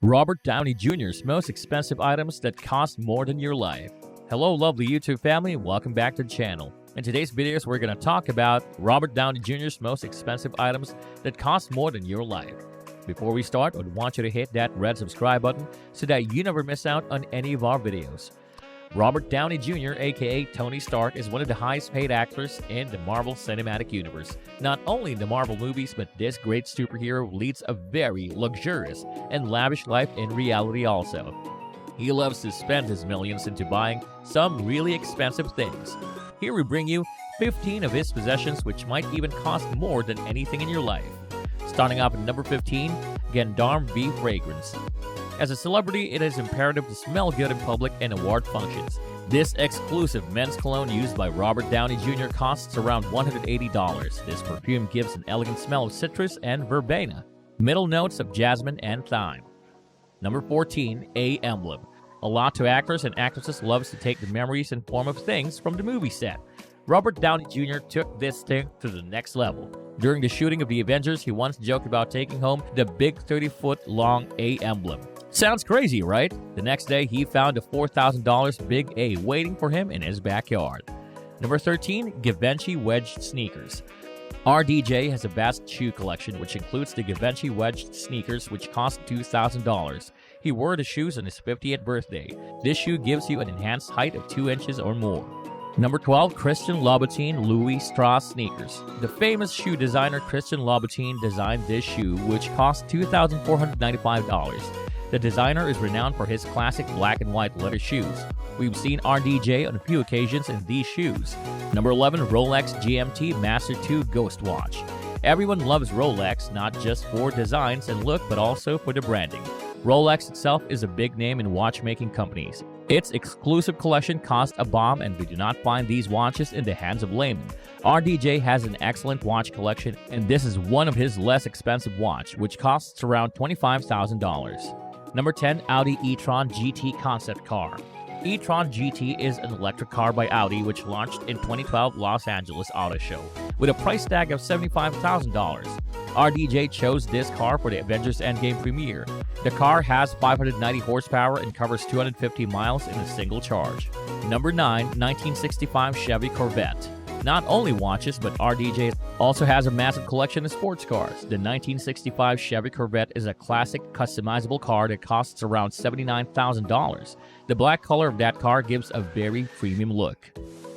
Robert Downey Jr.'s most expensive items that cost more than your life. Hello lovely YouTube family, welcome back to the channel. In today's videos, we're going to talk about Robert Downey Jr.'s most expensive items that cost more than your life. Before we start, I want you to hit that red subscribe button so that you never miss out on any of our videos. Robert Downey Jr., aka Tony Stark, is one of the highest paid actors in the Marvel Cinematic Universe. Not only in the Marvel movies, but this great superhero leads a very luxurious and lavish life in reality also. He loves to spend his millions into buying some really expensive things. Here we bring you 15 of his possessions which might even cost more than anything in your life. Starting off at number 15, Gendarme Bee Fragrance. As a celebrity, it is imperative to smell good in public and award functions. This exclusive men's cologne used by Robert Downey Jr. costs around $180. This perfume gives an elegant smell of citrus and verbena, middle notes of jasmine and thyme. Number 14, A Emblem. A lot of actors and actresses loves to take the memories in form of things from the movie set. Robert Downey Jr. took this thing to the next level. During the shooting of the Avengers, he once joked about taking home the big 30-foot-long A emblem. Sounds crazy, right? The next day, he found a $4,000 big A waiting for him in his backyard. Number 13, Givenchy Wedged Sneakers. RDJ has a vast shoe collection, which includes the Givenchy Wedged Sneakers, which cost $2,000. He wore the shoes on his 50th birthday. This shoe gives you an enhanced height of 2 inches or more. Number 12, Christian Louboutin Louis Strauss Sneakers. The famous shoe designer Christian Louboutin designed this shoe, which cost $2,495. The designer is renowned for his classic black and white leather shoes. We've seen RDJ on a few occasions in these shoes. Number 11, Rolex GMT Master 2 Ghost Watch. Everyone loves Rolex, not just for designs and look, but also for the branding. Rolex itself is a big name in watchmaking companies. Its exclusive collection costs a bomb, and we do not find these watches in the hands of laymen. RDJ has an excellent watch collection, and this is one of his less expensive watch, which costs around $25,000. Number 10, Audi e-tron GT concept car. e-tron GT is an electric car by Audi which launched in 2012 Los Angeles Auto Show with a price tag of $75,000. RDJ chose this car for the Avengers Endgame premiere. The car has 590 horsepower and covers 250 miles in a single charge. Number 9, 1965 Chevy Corvette. Not only watches, but RDJ also has a massive collection of sports cars. The 1965 Chevy Corvette is a classic customizable car that costs around $79,000. The black color of that car gives a very premium look.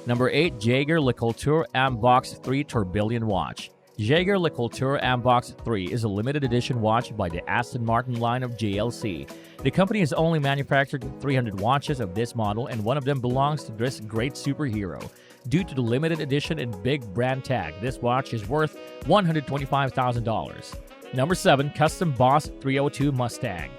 Number 8, Jaeger LeCoultre Ambox 3 Tourbillon Watch. Jaeger LeCoultre Ambox 3 is a limited edition watch by the Aston Martin line of JLC. The company has only manufactured 300 watches of this model, and one of them belongs to this great superhero. Due to the limited edition and big brand tag, this watch is worth $125,000. Number 7, Custom Boss 302 Mustang.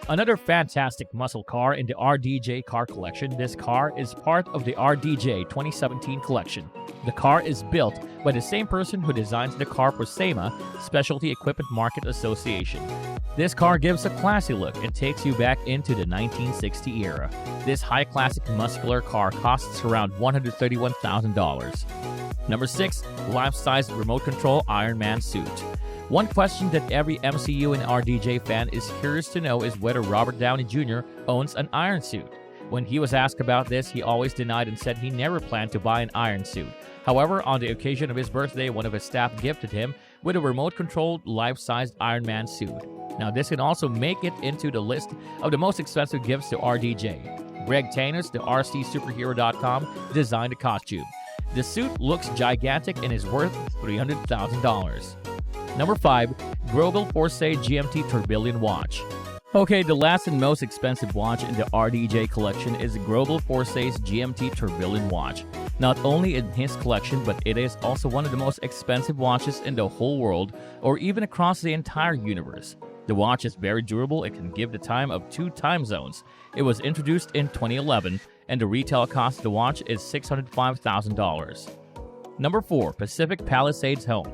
Another fantastic muscle car in the RDJ car collection. This car is part of the RDJ 2017 collection. The car is built by the same person who designs the car for SEMA, Specialty Equipment Market Association. This car gives a classy look and takes you back into the 1960 era. This high classic muscular car costs around $131,000. Number 6, life-size remote control Iron Man suit. One question that every MCU and RDJ fan is curious to know is whether Robert Downey Jr. owns an iron suit. When he was asked about this, he always denied and said he never planned to buy an iron suit. However, on the occasion of his birthday, one of his staff gifted him with a remote-controlled, life-sized Iron Man suit. Now, this can also make it into the list of the most expensive gifts to RDJ. Greg Tanis, the RCSuperhero.com, designed the costume. The suit looks gigantic and is worth $300,000. Number 5, Grobel Forsey GMT Tourbillon Watch. Okay, the last and most expensive watch in the RDJ collection is Grobel Forsey's GMT Tourbillon Watch. Not only in his collection, but it is also one of the most expensive watches in the whole world, or even across the entire universe. The watch is very durable and can give the time of 2 time zones. It was introduced in 2011, and the retail cost of the watch is $605,000. Number 4, Pacific Palisades Home.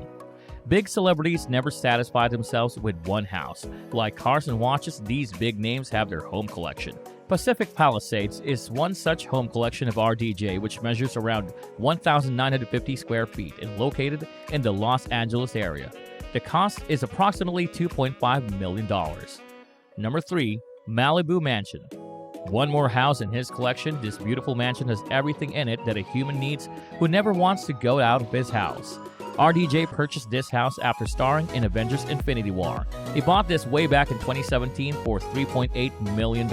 Big celebrities never satisfy themselves with one house. Like cars and watches, these big names have their home collection. Pacific Palisades is one such home collection of RDJ, which measures around 1,950 square feet and located in the Los Angeles area. The cost is approximately $2.5 million. Number 3, Malibu Mansion. One more house in his collection, this beautiful mansion has everything in it that a human needs who never wants to go out of his house. RDJ purchased this house after starring in Avengers Infinity War. He bought this way back in 2017 for $3.8 million.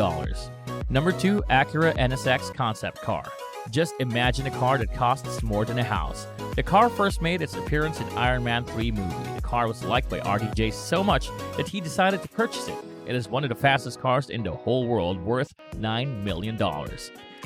Number 2, Acura NSX concept car. Just imagine a car that costs more than a house. The car first made its appearance in Iron Man 3 movie. The car was liked by RDJ so much that he decided to purchase it. It is one of the fastest cars in the whole world, worth $9 million.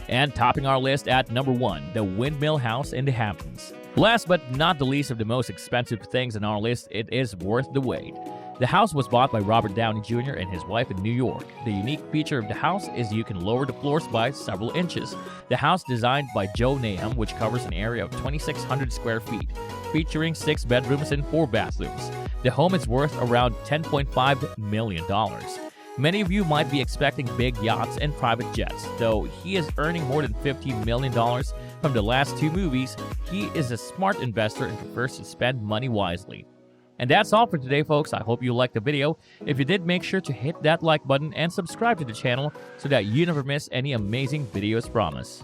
And topping our list at number 1, the Windmill House in the Hamptons. Last but not the least of the most expensive things on our list, it is worth the wait. The house was bought by Robert Downey Jr. and his wife in New York. The unique feature of the house is you can lower the floors by several inches. The house designed by Joe Nahum, which covers an area of 2,600 square feet, featuring 6 bedrooms and 4 bathrooms. The home is worth around $10.5 million. Many of you might be expecting big yachts and private jets. Though he is earning more than $50 million from the last 2 movies, he is a smart investor and prefers to spend money wisely. And that's all for today, folks. I hope you liked the video. If you did, make sure to hit that like button and subscribe to the channel so that you never miss any amazing videos from us.